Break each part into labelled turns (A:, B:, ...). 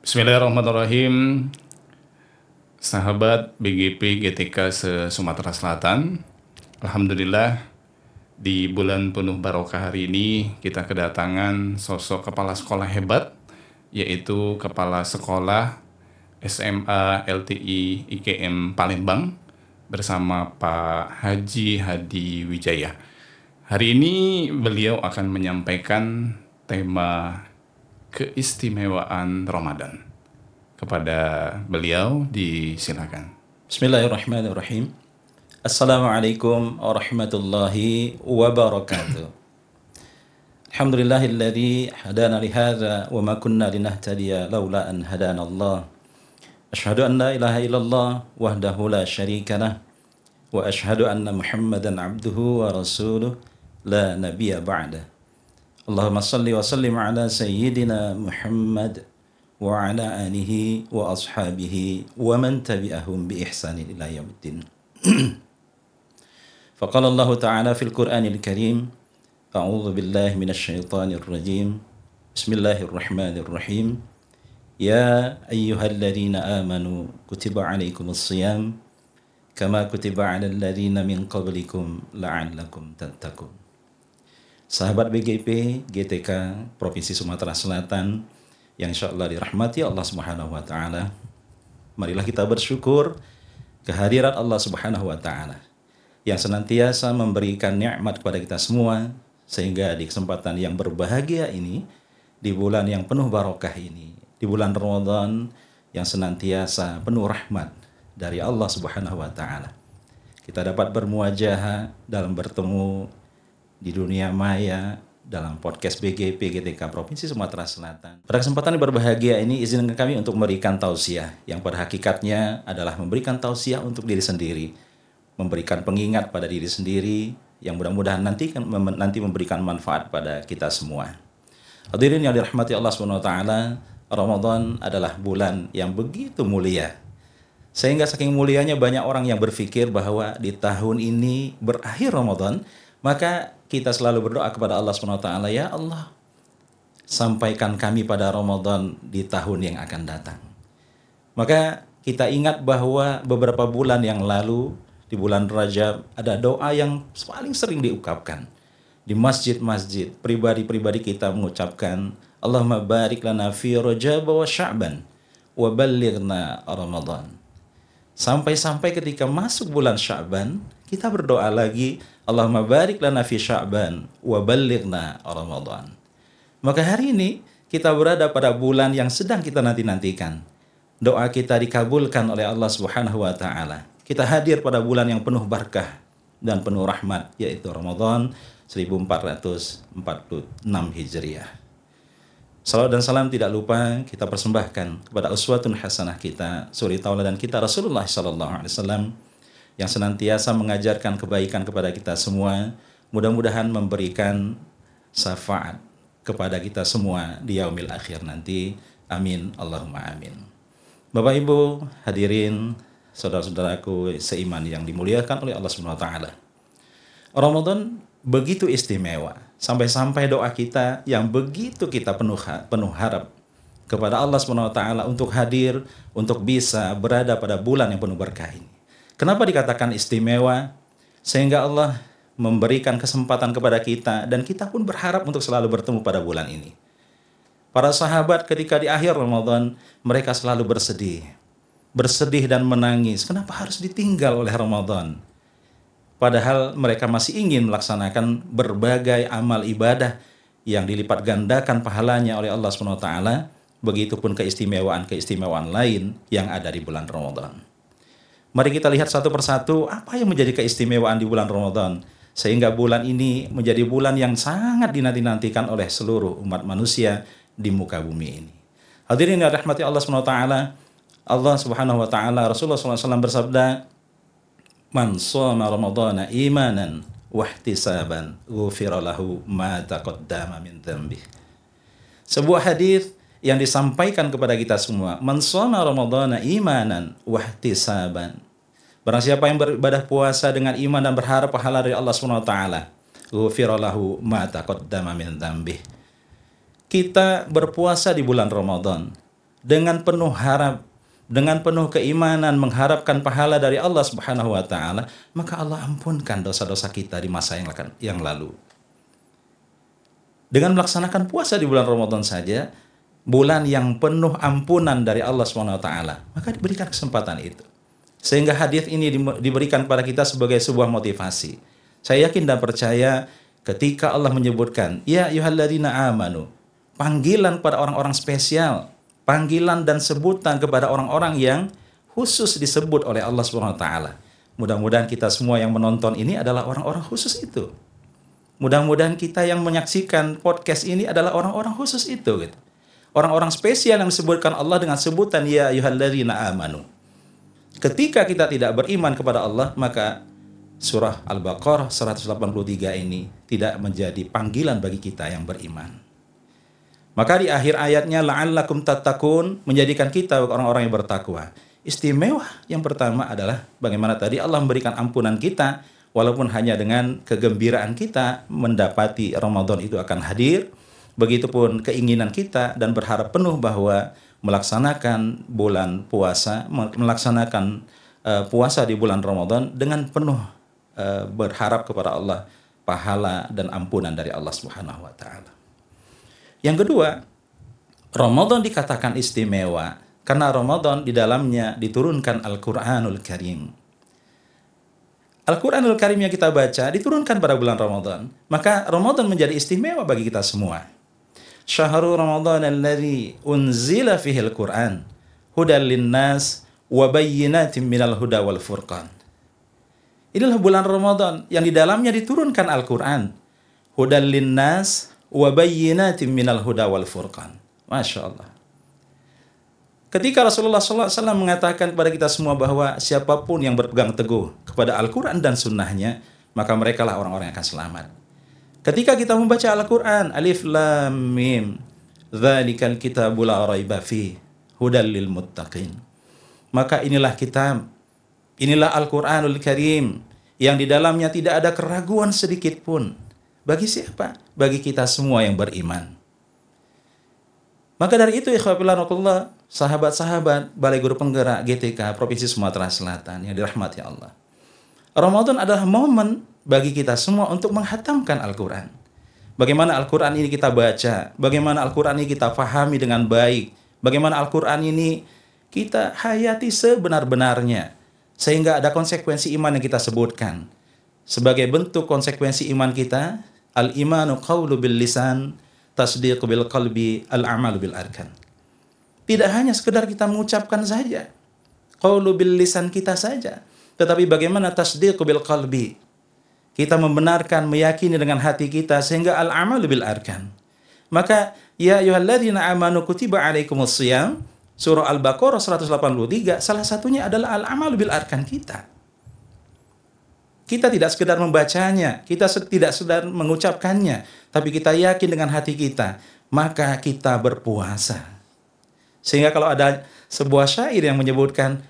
A: Bismillahirrahmanirrahim. Sahabat BGP GTK se-Sumatera Selatan, Alhamdulillah di bulan penuh barokah hari ini kita kedatangan sosok kepala sekolah hebat, yaitu Kepala Sekolah SMA LTI IKM Palembang bersama Pak Haji Hadi Wijaya. Hari ini beliau akan menyampaikan tema keistimewaan Ramadan. Kepada beliau disilakan.
B: Bismillahirrahmanirrahim. Assalamualaikum warahmatullahi wabarakatuh. Alhamdulillahilladzi hadana lihadza wa ma kunna linahtadiya laula an hadana Allah. Asyhadu an la ilaha illallah wahdahu la syarika lah wa asyhadu anna Muhammadan abduhu wa rasuluh la nabiyya ba'da. Allahumma salli wa sallim ala sayyidina Muhammad wa ala alihi wa ashabihi wa man tabi'ahum bi ihsanin ila yaumiddin. Faqala Allah Ta'ala fil Qur'anil Karim, a'udzu billahi minasy syaithanir rajim. Bismillahirrahmanirrahim. Ya ayyuhalladzina amanu kutiba 'alaikumus shiyam kama kutiba 'alal ladzina min qablikum la'allakum tattaqun. Sahabat BGP GTK Provinsi Sumatera Selatan yang insya Allah dirahmati Allah Subhanahu wa Ta'ala, marilah kita bersyukur kehadirat Allah Subhanahu wa Ta'ala yang senantiasa memberikan nikmat kepada kita semua, sehingga di kesempatan yang berbahagia ini, di bulan yang penuh barokah ini, di bulan Ramadan yang senantiasa penuh rahmat dari Allah Subhanahu wa Ta'ala, kita dapat bermuajahah dalam bertemu di dunia maya dalam podcast BGP GTK Provinsi Sumatera Selatan. Pada kesempatan yang berbahagia ini, izinkan kami untuk memberikan tausiah yang pada hakikatnya adalah memberikan tausiah untuk diri sendiri, memberikan pengingat pada diri sendiri yang mudah-mudahan nanti memberikan manfaat pada kita semua. Hadirin yang dirahmati Allah SWT, Ramadan adalah bulan yang begitu mulia, sehingga saking mulianya banyak orang yang berpikir bahwa di tahun ini berakhir Ramadan, maka kita selalu berdoa kepada Allah SWT, ya Allah, sampaikan kami pada Ramadan di tahun yang akan datang. Maka kita ingat bahwa beberapa bulan yang lalu, di bulan Rajab, ada doa yang paling sering diucapkan. Di masjid-masjid, pribadi-pribadi kita mengucapkan, Allahumma barik lana fi Rajab wa Sya'ban, wa ballighna Ramadan. Sampai-sampai ketika masuk bulan Sya'ban, kita berdoa lagi, Allahumma barik lana fi Sya'ban wa ballighna Ramadan. Maka hari ini kita berada pada bulan yang sedang kita nanti-nantikan. Doa kita dikabulkan oleh Allah Subhanahu wa Ta'ala. Kita hadir pada bulan yang penuh berkah dan penuh rahmat, yaitu Ramadan 1446 Hijriah. Salawat dan salam tidak lupa kita persembahkan kepada uswatun hasanah kita, suri tauladan kita Rasulullah SAW, yang senantiasa mengajarkan kebaikan kepada kita semua, mudah-mudahan memberikan syafaat kepada kita semua di yaumil akhir nanti. Amin, Allahumma amin. Bapak Ibu hadirin, saudara-saudaraku seiman yang dimuliakan oleh Allah SWT, Ramadan begitu istimewa, sampai-sampai doa kita yang begitu kita penuh harap kepada Allah SWT untuk hadir, untuk bisa berada pada bulan yang penuh berkah ini. Kenapa dikatakan istimewa? Sehingga Allah memberikan kesempatan kepada kita, dan kita pun berharap untuk selalu bertemu pada bulan ini. Para sahabat ketika di akhir Ramadan, mereka selalu bersedih dan menangis. Kenapa harus ditinggal oleh Ramadan? Padahal mereka masih ingin melaksanakan berbagai amal ibadah yang dilipat gandakan pahalanya oleh Allah SWT. Begitupun keistimewaan-keistimewaan lain yang ada di bulan Ramadan. Mari kita lihat satu persatu apa yang menjadi keistimewaan di bulan Ramadan, sehingga bulan ini menjadi bulan yang sangat dinanti-nantikan oleh seluruh umat manusia di muka bumi ini. Hadirin yang dirahmati Allah SWT, Allah Subhanahu wa Ta'ala, Rasulullah SAW bersabda, Man shoma Ramadana imanan wa ihtisaban ghufira lahu ma taqaddama min dzambih. Sebuah hadis yang disampaikan kepada kita semua, Man shoma Ramadana imanan wa ihtisaban. Barang siapa yang beribadah puasa dengan iman dan berharap pahala dari Allah SWT, ghufira lahu ma taqaddama min dzambih. Kita berpuasa di bulan Ramadan, dengan penuh harap, dengan penuh keimanan mengharapkan pahala dari Allah Subhanahu wa taala, maka Allah ampunkan dosa-dosa kita di masa yang lalu. Dengan melaksanakan puasa di bulan Ramadan saja, bulan yang penuh ampunan dari Allah Subhanahu wa taala, maka diberikan kesempatan itu. Sehingga hadis ini diberikan kepada kita sebagai sebuah motivasi. Saya yakin dan percaya ketika Allah menyebutkan, ya ayyuhalladzina amanu, panggilan pada orang-orang spesial, panggilan dan sebutan kepada orang-orang yang khusus disebut oleh Allah Subhanahu wa taala. Mudah-mudahan kita semua yang menonton ini adalah orang-orang khusus itu. Mudah-mudahan kita yang menyaksikan podcast ini adalah orang-orang khusus itu gitu. Orang-orang spesial yang disebutkan Allah dengan sebutan ya ayyuhalladzina amanu. Ketika kita tidak beriman kepada Allah, maka surah Al-Baqarah 183 ini tidak menjadi panggilan bagi kita yang beriman. Maka di akhir ayatnya la'allakum tattaqun, menjadikan kita orang-orang yang bertakwa. Istimewa yang pertama adalah bagaimana tadi Allah memberikan ampunan kita, walaupun hanya dengan kegembiraan kita mendapati Ramadan itu akan hadir. Begitupun keinginan kita dan berharap penuh bahwa melaksanakan bulan puasa, melaksanakan puasa di bulan Ramadan dengan penuh berharap kepada Allah pahala dan ampunan dari Allah Subhanahu wa taala. Yang kedua, Ramadan dikatakan istimewa karena Ramadan di dalamnya diturunkan Al-Qur'anul Karim. Al-Qur'anul Karim yang kita baca diturunkan pada bulan Ramadan, maka Ramadan menjadi istimewa bagi kita semua. Syahrul Ramadan alladzi unzila fihi al-Qur'an hudal linnas wa bayyinatin minal huda wal furqan. Inilah bulan Ramadan yang di dalamnya diturunkan Al-Qur'an. Hudal linnas wa bayyinatin minal huda wal furqan. Masya Allah. Ketika Rasulullah SAW mengatakan kepada kita semua bahwa siapapun yang berpegang teguh kepada Al-Quran dan sunnahnya, maka merekalah orang-orang yang akan selamat. Ketika kita membaca Al-Quran, Alif Lam Mim, Dzalikal kitabu la raiba fihi, hudal lil muttaqin. Maka inilah kitab, inilah Al-Quranul Karim, yang di dalamnya tidak ada keraguan sedikit pun. Bagi siapa? Bagi kita semua yang beriman. Maka dari itu, ikhwafillah, sahabat-sahabat Balai Guru Penggerak GTK Provinsi Sumatera Selatan yang dirahmati Allah, Ramadan adalah momen bagi kita semua untuk menghatamkan Al-Quran. Bagaimana Al-Quran ini kita baca, bagaimana Al-Quran ini kita pahami dengan baik, bagaimana Al-Quran ini kita hayati sebenar-benarnya, sehingga ada konsekuensi iman yang kita sebutkan. Sebagai bentuk konsekuensi iman kita, al-imanu qawlu bil lisan, tasdiq bil qalbi, al-amalu bil arkan. Tidak hanya sekedar kita mengucapkan saja, qawlu bil lisan kita saja, tetapi bagaimana tasdiq bil qalbi, kita membenarkan, meyakini dengan hati kita, sehingga al-amalu bil arkan. Maka ya ayyuhalladzina amanu kutiba alaikumus shiyam, surah Al-Baqarah 183, salah satunya adalah al-amalu bil arkan kita. Kita tidak sekedar membacanya, kita tidak sekedar mengucapkannya, tapi kita yakin dengan hati kita, maka kita berpuasa. Sehingga kalau ada sebuah syair yang menyebutkan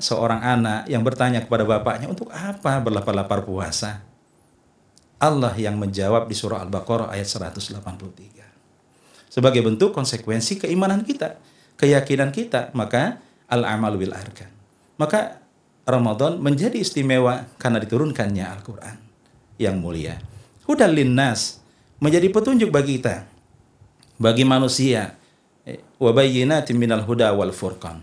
B: seorang anak yang bertanya kepada bapaknya, untuk apa berlapar-lapar puasa? Allah yang menjawab di surah Al-Baqarah ayat 183. Sebagai bentuk konsekuensi keimanan kita, keyakinan kita, maka al-amalu bil arkan. Maka Ramadan menjadi istimewa karena diturunkannya Al-Quran yang mulia. Hudal linnas, menjadi petunjuk bagi kita, bagi manusia. Wa bayyinatin minal huda wal furqan.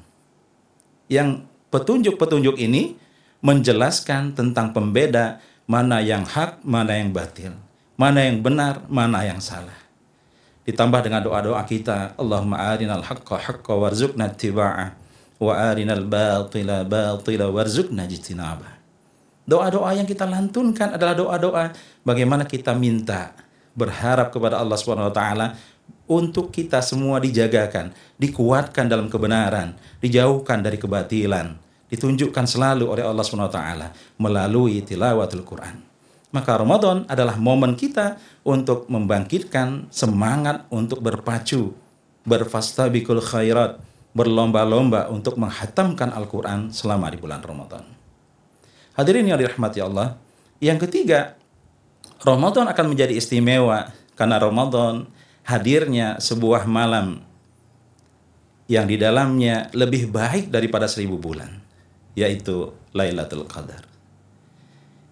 B: Yang petunjuk-petunjuk ini menjelaskan tentang pembeda mana yang hak, mana yang batil, mana yang benar, mana yang salah. Ditambah dengan doa-doa kita, Allahumma arinal haqqa haqqa warzuqna ittiba'ah, wa arinal batila batila warzuqna ijtinabah. Doa-doa yang kita lantunkan adalah doa-doa bagaimana kita minta, berharap kepada Allah Subhanahu wa taala untuk kita semua dijagakan, dikuatkan dalam kebenaran, dijauhkan dari kebatilan, ditunjukkan selalu oleh Allah Subhanahu wa taala melalui tilawatul Quran. Maka Ramadan adalah momen kita untuk membangkitkan semangat untuk berpacu, berfastabiqul khairat, berlomba-lomba untuk menghatamkan Al-Quran selama di bulan Ramadan. Hadirin yang dirahmati Allah, yang ketiga, Ramadan akan menjadi istimewa karena Ramadan hadirnya sebuah malam yang di dalamnya lebih baik daripada 1000 bulan, yaitu Lailatul Qadar.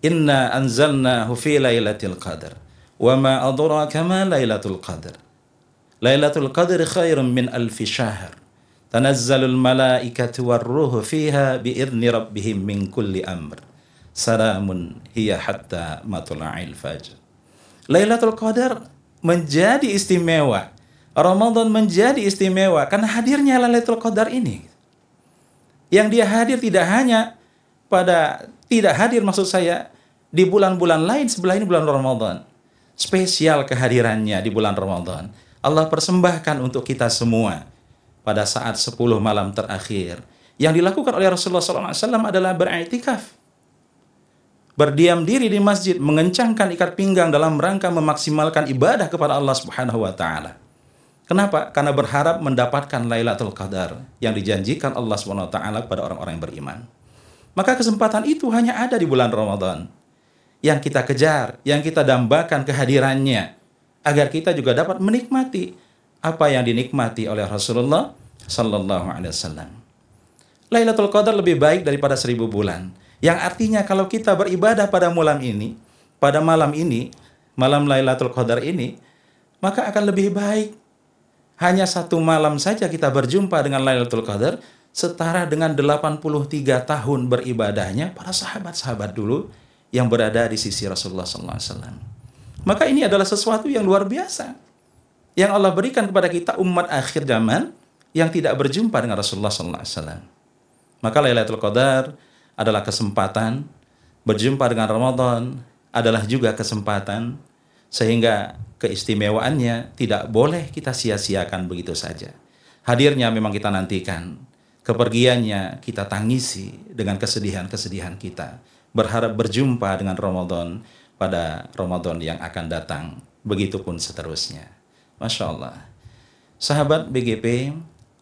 B: Inna anzalnahu fi Lailatul Qadar wa ma adraka ma Lailatul Qadar. Lailatul Qadar khairun min alfi syahr. Tanazzalul malaikatu warruhu fiha bi'idzni rabbihim min kulli amr. Salamun hiya hatta matla'il fajr. Lailatul Qadar menjadi istimewa. Ramadan menjadi istimewa karena hadirnya Lailatul Qadar ini. Yang dia hadir tidak hadir maksud saya di bulan-bulan lain sebelah ini bulan Ramadan. Spesial kehadirannya di bulan Ramadan. Allah persembahkan untuk kita semua pada saat 10 malam terakhir. Yang dilakukan oleh Rasulullah SAW adalah beriktikaf. Berdiam diri di masjid, mengencangkan ikat pinggang dalam rangka memaksimalkan ibadah kepada Allah Subhanahu wa taala. Kenapa? Karena berharap mendapatkan Lailatul Qadar yang dijanjikan Allah Subhanahu wa taala kepada orang-orang yang beriman. Maka kesempatan itu hanya ada di bulan Ramadan. Yang kita kejar, yang kita dambakan kehadirannya agar kita juga dapat menikmati apa yang dinikmati oleh Rasulullah sallallahu alaihi wasallam. Lailatul Qadar lebih baik daripada 1000 bulan. Yang artinya kalau kita beribadah pada malam ini, malam Lailatul Qadar ini, maka akan lebih baik. Hanya 1 malam saja kita berjumpa dengan Lailatul Qadar, setara dengan 83 tahun beribadahnya para sahabat-sahabat dulu yang berada di sisi Rasulullah SAW. Maka ini adalah sesuatu yang luar biasa yang Allah berikan kepada kita umat akhir zaman yang tidak berjumpa dengan Rasulullah SAW. Maka Lailatul Qadar adalah kesempatan, berjumpa dengan Ramadan adalah juga kesempatan, sehingga keistimewaannya tidak boleh kita sia-siakan begitu saja. Hadirnya memang kita nantikan, kepergiannya kita tangisi dengan kesedihan-kesedihan kita, berharap berjumpa dengan Ramadan pada Ramadan yang akan datang, begitupun seterusnya. Masya Allah. Sahabat BGP,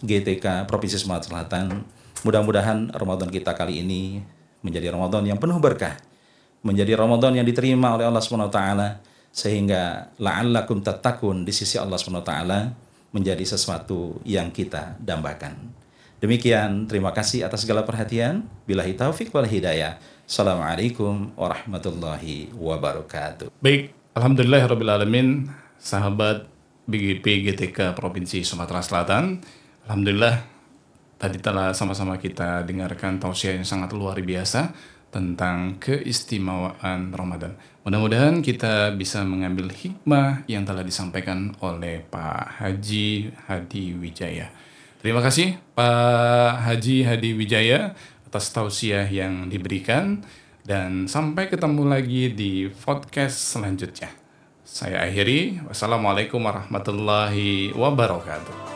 B: GTK Provinsi Sumatera Selatan, mudah-mudahan Ramadan kita kali ini menjadi Ramadan yang penuh berkah, menjadi Ramadan yang diterima oleh Allah SWT, sehingga la'allakum tattaqun di sisi Allah SWT menjadi sesuatu yang kita dambakan. Demikian, terima kasih atas segala perhatian. Billahi taufik wal hidayah. Assalamualaikum warahmatullahi wabarakatuh.
A: Baik, alhamdulillahirrabbilalamin, sahabat BGP GTK Provinsi Sumatera Selatan. Alhamdulillah, tadi telah sama-sama kita dengarkan tausiah yang sangat luar biasa tentang keistimewaan Ramadan. Mudah-mudahan kita bisa mengambil hikmah yang telah disampaikan oleh Pak Haji Hadi Wijaya. Terima kasih Pak Haji Hadi Wijaya atas tausiah yang diberikan, dan sampai ketemu lagi di podcast selanjutnya. Saya akhiri. Wassalamualaikum warahmatullahi wabarakatuh.